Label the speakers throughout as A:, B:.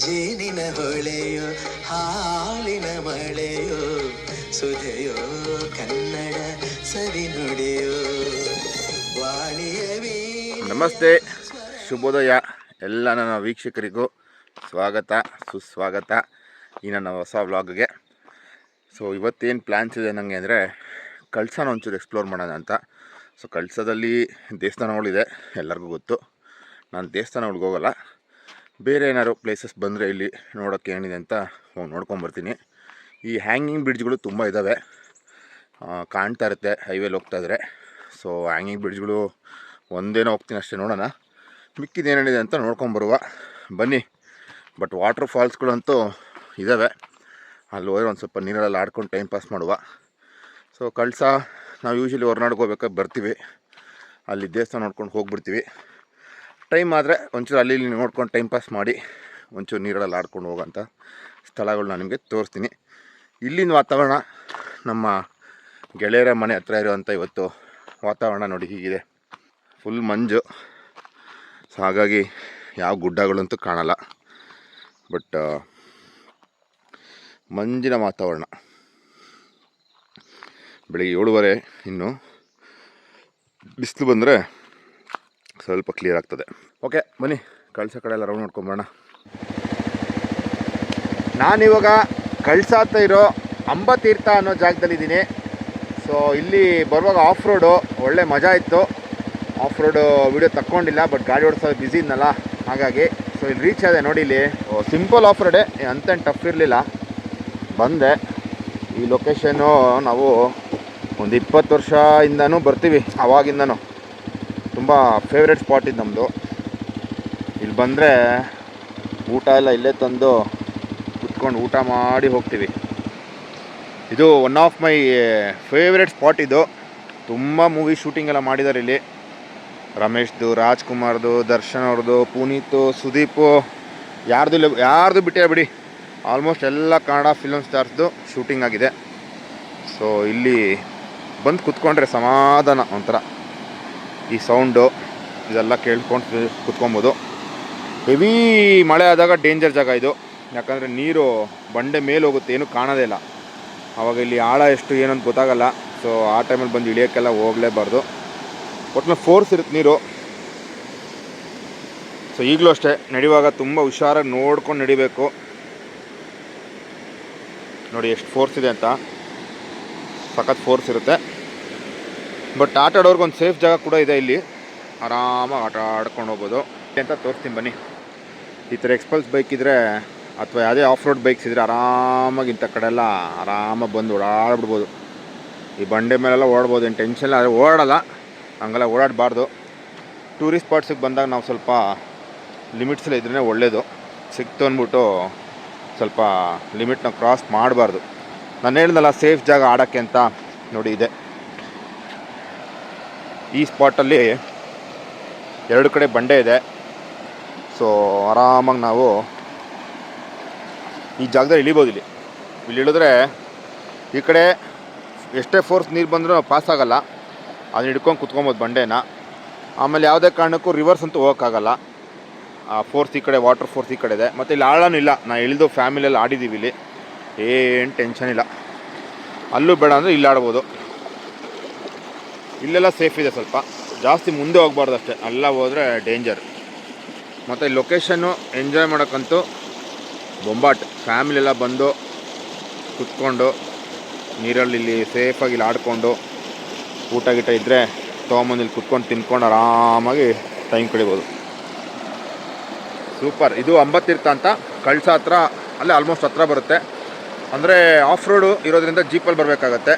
A: ಜೇನಿನ ಹೊಳೆಯೋ ಹಾಲಿನ ಮಳೆಯೋ ಸುಧೆಯೋ ಕನ್ನಡ ಸವಿ ನುಡಿಯೋ ವಾಣಿಯವೇ.
B: ನಮಸ್ತೆ, ಶುಭೋದಯ ಎಲ್ಲ ನನ್ನ ವೀಕ್ಷಕರಿಗೂ ಸ್ವಾಗತ ಸುಸ್ವಾಗತ ಈ ನನ್ನ ಹೊಸ ವ್ಲಾಗ್ಗೆ. ಸೊ ಇವತ್ತೇನು ಪ್ಲ್ಯಾನ್ಸ್ ಇದೆ ನನಗೆ ಅಂದರೆ ಕಳಸನ ಒಂಚೂರು ಎಕ್ಸ್ಪ್ಲೋರ್ ಮಾಡೋಣ ಅಂತ. ಸೊ ಕಳಸದಲ್ಲಿ ದೇವಸ್ಥಾನಗಳಿದೆ, ಎಲ್ಲರಿಗೂ ಗೊತ್ತು. ನಾನು ದೇವಸ್ಥಾನಗಳಿಗೆ ಹೋಗಲ್ಲ, ಬೇರೆ ಏನಾದ್ರು ಪ್ಲೇಸಸ್ ಬಂದರೆ ಇಲ್ಲಿ ನೋಡೋಕ್ಕೆ ಏನಿದೆ ಅಂತ ಹೋಗಿ ನೋಡ್ಕೊಂಬರ್ತೀನಿ. ಈ ಹ್ಯಾಂಗಿಂಗ್ ಬ್ರಿಡ್ಜ್ಗಳು ತುಂಬ ಇದ್ದಾವೆ, ಕಾಣ್ತಾ ಇರುತ್ತೆ ಹೈವೇಲಿ ಹೋಗ್ತಾಯಿದ್ರೆ. ಸೊ ಹ್ಯಾಂಗಿಂಗ್ ಬ್ರಿಡ್ಜ್ಗಳು ಒಂದೇನೋ ಹೋಗ್ತೀನಿ ಅಷ್ಟೇ, ನೋಡೋಣ ಮಿಕ್ಕಿದೇನೇನಿದೆ ಅಂತ ನೋಡ್ಕೊಂಬರುವ ಬನ್ನಿ. ಬಟ್ ವಾಟರ್ ಫಾಲ್ಸ್ಗಳಂತೂ ಇದ್ದಾವೆ, ಅಲ್ಲಿ ಹೋದ್ರೆ ಒಂದು ಸ್ವಲ್ಪ ನೀರಲ್ಲಿ ಆಡ್ಕೊಂಡು ಟೈಮ್ ಪಾಸ್ ಮಾಡುವ. ಸೊ ಕಳಸ ನಾವು ಯೂಶ್ವಲಿ ಹೊರನಾಡಿಗೆ ಹೋಗ್ಬೇಕಾದ್ರೆ ಬರ್ತೀವಿ, ಅಲ್ಲಿ ದೇವಸ್ಥಾನ ನೋಡ್ಕೊಂಡು ಹೋಗ್ಬಿಡ್ತೀವಿ. ಟೈಮ್ ಆದರೆ ಒಂಚೂರು ಅಲ್ಲಿ ಇಲ್ಲಿ ನೋಡ್ಕೊಂಡು ಟೈಮ್ ಪಾಸ್ ಮಾಡಿ ಒಂಚೂರು ನೀರಲ್ಲಿ ಆಡ್ಕೊಂಡು ಹೋಗೋಂಥ ಸ್ಥಳಗಳು ನಾನು ನಿಮಗೆ ತೋರಿಸ್ತೀನಿ. ಇಲ್ಲಿನ ವಾತಾವರಣ ನಮ್ಮ ಗೆಳೆಯರ ಮನೆ ಹತ್ರ ಇರುವಂಥ ಇವತ್ತು ವಾತಾವರಣ ನೋಡಿ ಹೀಗಿದೆ, ಫುಲ್ ಮಂಜು. ಸೊ ಹಾಗಾಗಿ ಯಾವ ಗುಡ್ಡಗಳಂತೂ ಕಾಣಲ್ಲ, ಬಟ್ ಮಂಜಿನ ವಾತಾವರಣ. ಬೆಳಿಗ್ಗೆ 7:30, ಇನ್ನು ಬಿಸಿಲು ಬಂದರೆ ಸ್ವಲ್ಪ ಕ್ಲಿಯರ್ ಆಗ್ತದೆ. ಓಕೆ ಬನ್ನಿ, ಕಳಸ ಕಡೆ ಎಲ್ಲ ರೌಂಡ್ ನೋಡ್ಕೊಂಬರೋಣ. ನಾನಿವಾಗ ಕಳಸ ಹತ್ರ ಇರೋ ಅಂಬತೀರ್ಥ ಅನ್ನೋ ಜಾಗದಲ್ಲಿದ್ದೀನಿ. ಸೊ ಇಲ್ಲಿ ಬರುವಾಗ ಆಫ್ ರೋಡು ಒಳ್ಳೆ ಮಜಾ ಇತ್ತು. ಆಫ್ ರೋಡು ವೀಡಿಯೋ ತಕ್ಕೊಂಡಿಲ್ಲ, ಬಟ್ ಗಾಡಿ ಓಡಿಸೋದು ಬ್ಯುಸಿ ಇದ್ನಲ್ಲ ಹಾಗಾಗಿ. ಸೊ ಇಲ್ಲಿ ರೀಚ್ ಆದೆ ನೋಡಿ. ಇಲ್ಲಿ ಸಿಂಪಲ್ ಆಫ್ ರೋಡೇ, ಅಂತೇನು ಟಫ್ ಇರಲಿಲ್ಲ. ಬಂದೆ. ಈ ಲೊಕೇಶನ್ನು ನಾವು ಒಂದು 20 ವರ್ಷದಿಂದನೂ ಬರ್ತೀವಿ, ಆವಾಗಿಂದನೂ ತುಂಬ ಫೇವ್ರೆಟ್ ಸ್ಪಾಟ್ ಇದು ನಮ್ಮದು. ಇಲ್ಲಿ ಬಂದರೆ ಊಟ ಎಲ್ಲ ಇಲ್ಲೇ ತಂದು ಕುತ್ಕೊಂಡು ಊಟ ಮಾಡಿ ಹೋಗ್ತೀವಿ. ಇದು one of my favourite spot. ಇದು ತುಂಬ ಮೂವಿ ಶೂಟಿಂಗ್ ಎಲ್ಲ ಮಾಡಿದ್ದಾರೆ ಇಲ್ಲಿ. ರಮೇಶ್ದು, ರಾಜ್ಕುಮಾರ್ದು, ದರ್ಶನ್ ಅವ್ರದ್ದು, ಪುನೀತು, ಸುದೀಪು, ಯಾರ್ದು ಬಿಟ್ಟೇ ಬಿಡಿ, ಆಲ್ಮೋಸ್ಟ್ ಎಲ್ಲ ಕನ್ನಡ ಫಿಲ್ಮ್ ಸ್ಟಾರ್ಸ್ದು ಶೂಟಿಂಗ್ ಆಗಿದೆ. ಸೊ ಇಲ್ಲಿ ಬಂದು ಕುತ್ಕೊಂಡ್ರೆ ಸಮಾಧಾನ ಒಂಥರ. ಈ ಸೌಂಡು ಇದೆಲ್ಲ ಕೇಳ್ಕೊಂಡು ಕುತ್ಕೊಬೋದು. ಹೆವಿ ಮಳೆ ಆದಾಗ ಡೇಂಜರ್ ಜಾಗ ಇದು, ಯಾಕಂದರೆ ನೀರು ಬಂಡೆ ಮೇಲೆ ಹೋಗುತ್ತೆ, ಏನೂ ಕಾಣೋದೇ ಇಲ್ಲ. ಆವಾಗ ಇಲ್ಲಿ ಆಳ ಎಷ್ಟು ಏನಂತ ಗೊತ್ತಾಗಲ್ಲ. ಸೊ ಆ ಟೈಮಲ್ಲಿ ಬಂದು ಇಳಿಯೋಕ್ಕೆಲ್ಲ ಹೋಗಲೇಬಾರ್ದು. ಒಟ್ಟಿನಲ್ಲಿ ಫೋರ್ಸ್ ಇರುತ್ತೆ ನೀರು. ಸೊ ಈಗಲೂ ಅಷ್ಟೇ, ನಡೆಯುವಾಗ ತುಂಬ ಹುಷಾರಾಗಿ ನೋಡ್ಕೊಂಡು ನಡಿಬೇಕು. ನೋಡಿ ಎಷ್ಟು ಫೋರ್ಸ್ ಇದೆ ಅಂತ, ಸಖತ್ ಫೋರ್ಸ್ ಇರುತ್ತೆ. ಬಟ್ ಆಟ ಆಡೋರ್ಗೊಂದು ಸೇಫ್ ಜಾಗ ಕೂಡ ಇದೆ ಇಲ್ಲಿ, ಆರಾಮಾಗಿ ಆಟ ಆಡ್ಕೊಂಡು ಹೋಗ್ಬೋದು ಅಂತ ತೋರಿಸ್ತೀನಿ ಬನ್ನಿ. ಈ ಥರ ಎಕ್ಸ್ಪಲ್ಸ್ ಬೈಕ್ ಇದ್ದರೆ ಅಥವಾ ಯಾವುದೇ ಆಫ್ ರೋಡ್ ಬೈಕ್ಸ್ ಇದ್ದರೆ ಆರಾಮಾಗಿ ಇಂಥ ಕಡೆ ಎಲ್ಲ ಆರಾಮಾಗಿ ಬಂದು ಓಡಾಡ್ಬಿಡ್ಬೋದು. ಈ ಬಂಡೆ ಮೇಲೆಲ್ಲ ಓಡ್ಬೋದು, ಏನು ಟೆನ್ಷನ್ ಇಲ್ಲ. ಆದರೆ ಓಡಾಡಲ್ಲ, ಹಂಗೆಲ್ಲ ಓಡಾಡಬಾರ್ದು. ಟೂರಿಸ್ಟ್ ಸ್ಪಾಟ್ಸಿಗೆ ಬಂದಾಗ ನಾವು ಸ್ವಲ್ಪ ಲಿಮಿಟ್ಸಲ್ಲಿ ಇದ್ರೇ ಒಳ್ಳೆಯದು. ಸಿಕ್ತು ಅಂದ್ಬಿಟ್ಟು ಸ್ವಲ್ಪ ಲಿಮಿಟ್ನ ಕ್ರಾಸ್ ಮಾಡಬಾರ್ದು. ನಾನು ಹೇಳ್ದಲ್ಲ ಸೇಫ್ ಜಾಗ ಆಡೋಕ್ಕೆ ಅಂತ. ನೋಡಿ ಇದೆ ಈ ಸ್ಪಾಟಲ್ಲಿ, 2 ಕಡೆ ಬಂಡೆ ಇದೆ. ಸೊ ಆರಾಮಾಗಿ ನಾವು ಈ ಜಾಗದಲ್ಲಿ ಇಳಿಬೋದು. ಇಲ್ಲಿ ಇಳಿದ್ರೆ ಈ ಕಡೆ ಎಷ್ಟೇ ಫೋರ್ಸ್ ನೀರು ಬಂದರೂ ಪಾಸ್ ಆಗೋಲ್ಲ, ಅದನ್ನ ಹಿಡ್ಕೊಂಡು ಕುತ್ಕೊಬೋದು ಬಂಡೆನ. ಆಮೇಲೆ ಯಾವುದೇ ಕಾರಣಕ್ಕೂ ರಿವರ್ಸ್ ಅಂತೂ ಹೋಗೋಕ್ಕಾಗಲ್ಲ, ಆ ಫೋರ್ಸ್ ಈ ಕಡೆ, ವಾಟರ್ ಫೋರ್ಸ್ ಈ ಕಡೆ ಇದೆ. ಮತ್ತು ಇಲ್ಲಿ ಆಳನೂ ಇಲ್ಲ. ನಾನು ಇಳಿದು ಫ್ಯಾಮಿಲಿಯಲ್ಲಿ ಆಡಿದ್ದೀವಿ, ಇಲ್ಲಿ ಏನು ಟೆನ್ಷನ್ ಇಲ್ಲ. ಅಲ್ಲೂ ಬೇಡ ಅಂದರೆ ಇಲ್ಲಿ ಆಡ್ಬೋದು. ಇಲ್ಲೆಲ್ಲ ಸೇಫ್ ಇದೆ, ಸ್ವಲ್ಪ ಜಾಸ್ತಿ ಮುಂದೆ ಹೋಗ್ಬಾರ್ದು ಅಷ್ಟೇ, ಅಲ್ಲ ಹೋದರೆ ಡೇಂಜರ್. ಮತ್ತು ಈ ಲೊಕೇಶನ್ನು ಎಂಜಾಯ್ ಮಾಡೋಕ್ಕಂತೂ ಬೊಂಬಾಟ್. ಫ್ಯಾಮಿಲಿಯೆಲ್ಲ ಬಂದು ಕುತ್ಕೊಂಡು ನೀರಲ್ಲಿ ಇಲ್ಲಿ ಸೇಫಾಗಿ ಇಲ್ಲಿ ಆಡಿಕೊಂಡು ಊಟ ಗೀಟ ಇದ್ದರೆ ತೊಗೊಂಬಂದು ಇಲ್ಲಿ ಕುತ್ಕೊಂಡು ತಿನ್ಕೊಂಡು ಆರಾಮಾಗಿ ಟೈಮ್ ಕಳಿಬೋದು. ಸೂಪರ್. ಇದು ಅಂಬತೀರ್ಥ ಅಂತ, ಕಳಸ ಹತ್ರ, ಅಲ್ಲೇ ಆಲ್ಮೋಸ್ಟ್ ಹತ್ರ ಬರುತ್ತೆ. ಅಂದರೆ ಆಫ್ ರೋಡು ಇರೋದ್ರಿಂದ ಜೀಪಲ್ಲಿ ಬರಬೇಕಾಗತ್ತೆ.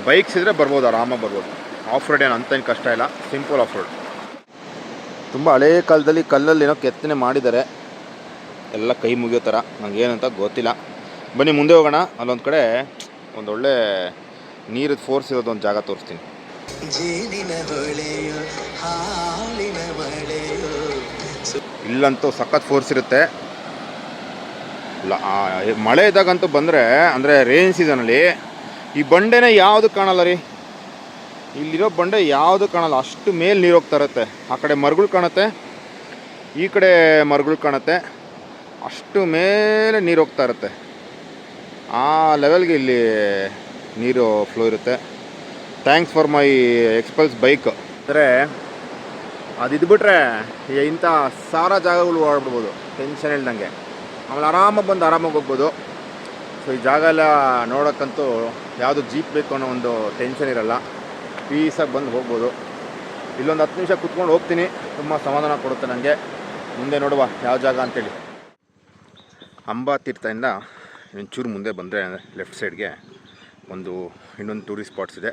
B: ಬೈಕ್ಸ್ ಇದ್ದರೆ ಬರ್ಬೋದು, ಆರಾಮಾಗಿ ಬರ್ಬೋದು. ಆಫ್ ರೋಡ್ ಏನು ಅಂತೇನು ಕಷ್ಟ ಇಲ್ಲ, ಸಿಂಪಲ್ ಆಫ್ ರೋಡ್. ತುಂಬ ಹಳೇ ಕಾಲದಲ್ಲಿ ಕಲ್ಲಲ್ಲಿ ಏನೋ ಕೆತ್ತನೆ ಮಾಡಿದ್ದಾರೆ, ಎಲ್ಲ ಕೈ ಮುಗಿಯೋ ಥರ. ನನಗೇನಂತ ಗೊತ್ತಿಲ್ಲ. ಬನ್ನಿ ಮುಂದೆ ಹೋಗೋಣ. ಅಲ್ಲೊಂದು ಕಡೆ ಒಂದೊಳ್ಳೆ ನೀರಿನ ಫೋರ್ಸ್ ಇರೋದು ಒಂದು ಜಾಗ ತೋರಿಸ್ತೀನಿ. ಇಲ್ಲಂತೂ ಸಖತ್ ಫೋರ್ಸ್ ಇರುತ್ತೆ. ಮಳೆ ಇದ್ದಾಗಂತೂ ಬಂದರೆ, ಅಂದರೆ ರೈನ್ ಸೀಸನಲ್ಲಿ ಈ ಬಂಡೆನೇ ಯಾವುದು ಕಾಣಲ್ಲ ರೀ. ಇಲ್ಲಿರೋ ಬಂಡೆ ಯಾವುದು ಕಾಣಲ್ಲ, ಅಷ್ಟು ಮೇಲೆ ನೀರು ಹೋಗ್ತಾ ಇರುತ್ತೆ. ಆ ಕಡೆ ಮರಗಳು ಕಾಣುತ್ತೆ, ಈ ಕಡೆ ಮರಗಳು ಕಾಣುತ್ತೆ. ಅಷ್ಟು ಮೇಲೆ ನೀರು ಹೋಗ್ತಾ ಇರುತ್ತೆ. ಆ ಲೆವೆಲ್ಗೆ ಇಲ್ಲಿ ನೀರು ಫ್ಲೋ ಇರುತ್ತೆ. Thanks for my Xpulse bike. ಅಂದರೆ ಅದು ಇದ್ಬಿಟ್ರೆ ಇಂಥ ಸಾವಿರ ಜಾಗಗಳು ಓಡಾಡ್ಬಿಡ್ಬೋದು ಟೆನ್ಷನ್ ಇಲ್ದಂಗೆ. ಆಮೇಲೆ ಆರಾಮಾಗಿ ಬಂದು ಆರಾಮಾಗಿ ಹೋಗ್ಬೋದು. ಸೊ ಈ ಜಾಗ ಎಲ್ಲ ನೋಡೋಕ್ಕಂತೂ ಯಾವುದು ಜೀಪ್ ಬೇಕು ಅನ್ನೋ ಒಂದು ಟೆನ್ಷನ್ ಇರಲ್ಲ. ಪೀಸಾಗಿ ಬಂದು ಹೋಗ್ಬೋದು. ಇಲ್ಲೊಂದು 10 ನಿಮಿಷ ಕುತ್ಕೊಂಡು ಹೋಗ್ತೀನಿ. ತುಂಬ ಸಮಾಧಾನ ಕೊಡುತ್ತೆ ನನಗೆ. ಮುಂದೆ ನೋಡುವ ಯಾವ ಜಾಗ ಅಂತೇಳಿ. ಅಂಬಾ ತೀರ್ಥದಿಂದ ಒಂಚೂರು ಮುಂದೆ ಬಂದರೆ ಲೆಫ್ಟ್ ಸೈಡ್ಗೆ ಇನ್ನೊಂದು ಟೂರಿಸ್ಟ್ ಸ್ಪಾಟ್ಸ್ ಇದೆ.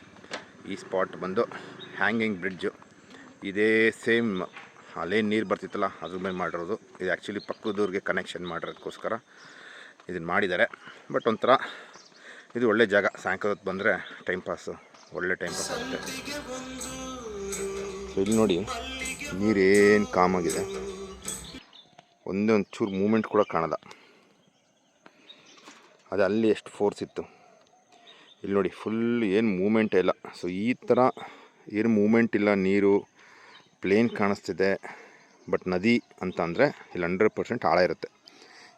B: ಈ ಸ್ಪಾಟ್ ಬಂದು ಹ್ಯಾಂಗಿಂಗ್ ಬ್ರಿಡ್ಜು. ಇದೇ ಸೇಮ್ ಅಲ್ಲೇನು ನೀರು ಬರ್ತಿತ್ತಲ್ಲ ಅದ್ರ ಮೇಲೆ ಮಾಡಿರೋದು. ಇದು ಆ್ಯಕ್ಚುಲಿ ಪಕ್ಕದೂರಿಗೆ ಕನೆಕ್ಷನ್ ಮಾಡಿರೋದಕ್ಕೋಸ್ಕರ ಇದನ್ನು ಮಾಡಿದ್ದಾರೆ. ಬಟ್ ಒಂಥರ ಇದು ಒಳ್ಳೆ ಜಾಗ. ಸಾಯಂಕಾಲ ಹೊತ್ತು ಬಂದರೆ ಒಳ್ಳೆ ಟೈಮ್ ಪಾಸ್ ಆಗುತ್ತೆ. ಸೊ ಇಲ್ಲಿ ನೋಡಿ ನೀರೇನು ಕಾಮಾಗಿದೆ. ಒಂದೇ ಚೂರು ಮೂಮೆಂಟ್ ಕೂಡ ಕಾಣಲ್ಲ. ಅದು ಅಲ್ಲಿ ಎಷ್ಟು ಫೋರ್ಸ್ ಇತ್ತು. ಇಲ್ಲಿ ನೋಡಿ ಫುಲ್ ಏನು ಮೂಮೆಂಟೇ ಇಲ್ಲ. ಸೊ ಈ ಥರ ಏನು ಮೂಮೆಂಟ್ ಇಲ್ಲ. ನೀರು ಪ್ಲೇನ್ ಕಾಣಿಸ್ತಿದೆ. ಬಟ್ ನದಿ ಅಂತ ಅಂದರೆ ಇಲ್ಲಿ 100% ಆಳ ಇರುತ್ತೆ.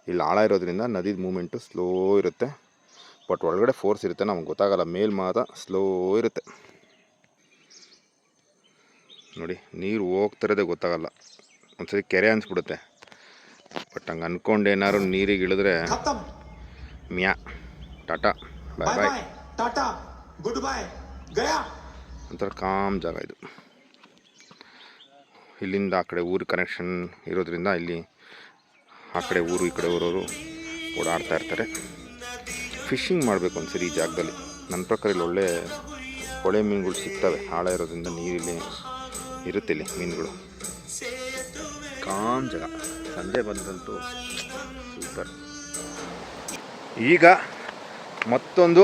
B: ಇಲ್ಲಿ ಆಳ ಇರೋದ್ರಿಂದ ನದಿದ ಮೂಮೆಂಟು ಸ್ಲೋ ಇರುತ್ತೆ. ಬಟ್ ಒಳಗಡೆ ಫೋರ್ಸ್ ಇರುತ್ತೆ, ನಮ್ಗೆ ಗೊತ್ತಾಗಲ್ಲ. ಮೇಲ್ ಮಾತ್ರ ಸ್ಲೋ ಇರುತ್ತೆ. ನೋಡಿ ನೀರು ಹೋಗ್ತಿರೋದೇ ಗೊತ್ತಾಗಲ್ಲ. ಒಂದ್ಸರಿ ಕೆರೆ ಅನಿಸ್ಬಿಡುತ್ತೆ. ಬಟ್ ಹಂಗೆ ಅಂದ್ಕೊಂಡು ಏನಾದ್ರು ನೀರಿಗೆ ಇಳಿದ್ರೆ ಮ್ಯಾ ಟಾಟಾ ಬಾಯ್ ಬಾಯ್
A: ಟಾಟಾ ಗುಡ್ ಬೈ ಗಯಾ.
B: ಒಂಥರ ಕಾಮ್ ಜಾಗ ಇದು. ಇಲ್ಲಿಂದ ಆ ಕಡೆ ಊರು ಕನೆಕ್ಷನ್ ಇರೋದ್ರಿಂದ ಇಲ್ಲಿ ಆ ಕಡೆ ಊರು ಈ ಕಡೆ ಊರವರು ಓಡಾಡ್ತಾ ಇರ್ತಾರೆ. ಫಿಶಿಂಗ್ ಮಾಡಬೇಕು ಒಂದ್ಸರಿ ಈ ಜಾಗದಲ್ಲಿ. ನನ್ನ ಪ್ರಕಾರ ಇಲ್ಲಿ ಒಳ್ಳೆ ಹೊಳೆ ಮೀನುಗಳು ಸಿಗ್ತವೆ. ಆಳ ಇರೋದ್ರಿಂದ ನೀರಿಲ್ಲಿ ಇರುತ್ತೆ. ಇಲ್ಲಿ ಮೀನುಗಳು ಕಾಮ್ ಜಾಗ. ಸಂಜೆ ಬಂದಂತೂ ಸೂಪರ್. ಈಗ ಮತ್ತೊಂದು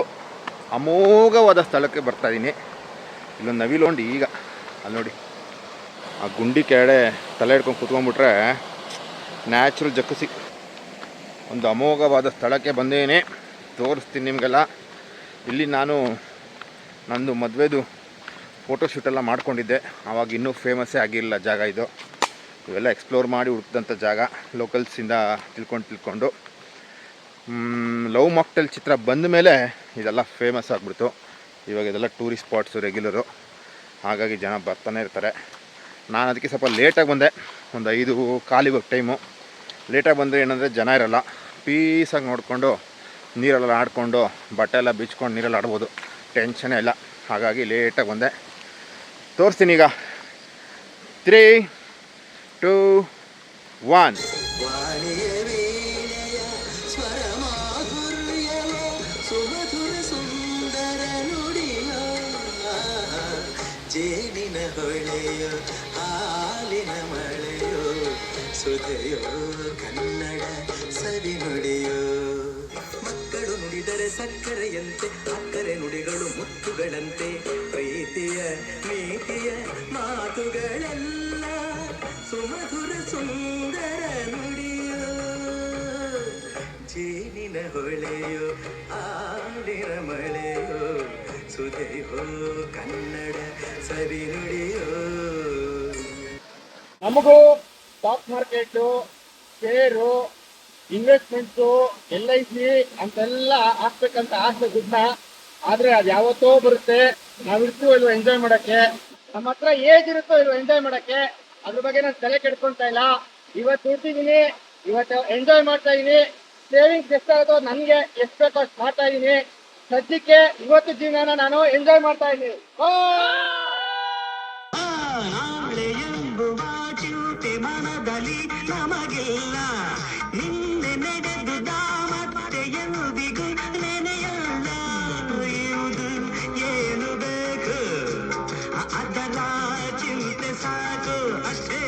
B: ಅಮೋಘವಾದ ಸ್ಥಳಕ್ಕೆ ಬರ್ತಾಯಿದ್ದೀನಿ. ಇಲ್ಲೊಂದು ನವಿಲೊಂಡು ಈಗ ಅಲ್ಲಿ ನೋಡಿ ಆ ಗುಂಡಿ ಕೆಳಗಡೆ ತಲೆ ಹಿಡ್ಕೊಂಡು ಕೂತ್ಕೊಂಡ್ಬಿಟ್ರೆ ನ್ಯಾಚುರಲ್ ಜಕ್ಕಸಿ. ಒಂದು ಅಮೋಘವಾದ ಸ್ಥಳಕ್ಕೆ ಬಂದೇನೆ. ತೋರಿಸ್ತೀನಿ ನಿಮಗೆಲ್ಲ. ಇಲ್ಲಿ ನಾನು ನಂದು ಮದುವೆದು ಫೋಟೋಶೂಟೆಲ್ಲ ಮಾಡ್ಕೊಂಡಿದ್ದೆ. ಆವಾಗ ಇನ್ನೂ ಫೇಮಸ್ಸೇ ಆಗಿರಲಿಲ್ಲ ಜಾಗ ಇದು. ಇವೆಲ್ಲ ಎಕ್ಸ್ಪ್ಲೋರ್ ಮಾಡಿ ಹುಡುಕಿದಂಥ ಜಾಗ. ಲೋಕಲ್ಸಿಂದ ತಿಳ್ಕೊಂಡು ಲವ್ ಮಾಕ್ಟೆಲ್ ಚಿತ್ರ ಬಂದ ಮೇಲೆ ಇದೆಲ್ಲ ಫೇಮಸ್ ಆಗಿಬಿಡ್ತು. ಇವಾಗ ಇದೆಲ್ಲ ಟೂರಿಸ್ಟ್ ಸ್ಪಾಟ್ಸು ರೆಗ್ಯುಲರು. ಹಾಗಾಗಿ ಜನ ಬರ್ತಾನೆ ಇರ್ತಾರೆ. ನಾನು ಅದಕ್ಕೆ ಸ್ವಲ್ಪ ಲೇಟಾಗಿ ಬಂದೆ. ಒಂದು 5:15 ಟೈಮು. ಲೇಟಾಗಿ ಬಂದರೆ ಏನಂದರೆ ಜನ ಇರೋಲ್ಲ. ಪೀಸಾಗಿ ನೋಡಿಕೊಂಡು ನೀರೆಲ್ಲ ಆಡ್ಕೊಂಡು ಬಟ್ಟೆ ಎಲ್ಲ ಬಿಚ್ಕೊಂಡು ನೀರೆಲ್ಲ ಆಡ್ಬೋದು. ಟೆನ್ಷನೇ ಇಲ್ಲ. ಹಾಗಾಗಿ ಲೇಟಾಗಿ ಬಂದೆ. ತೋರಿಸ್ತೀನಿ ಈಗ. 3, 2, 1.
A: ಜೇನಿನ ಹೊಳೆಯೋ ಹಾಲಿನ ಮಳೆಯೋ ಸುಧೆಯೋ ಕನ್ನಡ ಸವಿ ನುಡಿಯೋ. ಮಕ್ಕಳು ನುಡಿದರೆ ಸಕ್ಕರೆಯಂತೆ, ಅಕ್ಕರೆ ನುಡಿಗಳು ಮುತ್ತುಗಳಂತೆ. ಪ್ರೀತಿಯ ನೀತಿಯ ಮಾತುಗಳೆಲ್ಲ ಸುಮಧುರ ಸುಂದರ ನುಡಿಯೋ. ಜೇನಿನ ಹೊಳೆಯೋ ಹಾಲಿನ ಮಳೆಯೋ ಸುಧೆಯೋ ಕನ್ನಡ ಸರಿ ನುಡಿಯೋ.
C: ನಮಗೂ stock market, share, investments, LIC ಅಂತೆಲ್ಲ ಹಾಕ್ಬೇಕಂತ ಆಸೆ ಗುಡ್ಡ. ಆದರೆ ಅದು ಯಾವತ್ತೋ ಬರುತ್ತೆ. ನಾವಿರ್ತೀವೋ ಇಲ್ವೋ ಎಂಜಾಯ್ ಮಾಡೋಕ್ಕೆ. ನಮ್ಮ ಹತ್ರ ಏಜ್ ಇರುತ್ತೋ ಇಲ್ವೋ ಎಂಜಾಯ್ ಮಾಡೋಕ್ಕೆ. ಅದ್ರ ಬಗ್ಗೆ ನಾನು ತಲೆ ಕೆಡ್ಕೊಳ್ತಾ ಇಲ್ಲ. ಇವತ್ತು ದುಡ್ಡಿದ್ದೀನಿ, ಇವತ್ತು ಎಂಜಾಯ್ ಮಾಡ್ತಾ ಇದ್ದೀನಿ. ಸೇವಿಂಗ್ಸ್ ಎಷ್ಟಾಗುತ್ತೋ ನನಗೆ ಎಷ್ಟು ಬೇಕೋ ಅಷ್ಟು ಮಾಡ್ತಾ ಇದ್ದೀನಿ. ಸದ್ಯಕ್ಕೆ ಇವತ್ತು ಜೀವನ ನಾನು ಎಂಜಾಯ್ ಮಾಡ್ತಾ ಇದ್ದೀನಿ.
A: ನಾಳೆ ಎಂಬುವ ಚಿಂತೆ ಮನದಲ್ಲಿ ನಮಗಿಲ್ಲ. ನಿನ್ನೆ ನಡೆದುದ ಮತ್ತೆ ಎಂದಿಗೂ ನೆನೆಯಲ್ಲ. ಇರುವುದು ಏನು ಬೇಕು ಅದರ ಚಿಂತೆ ಸಾಕು ಅಷ್ಟೇ.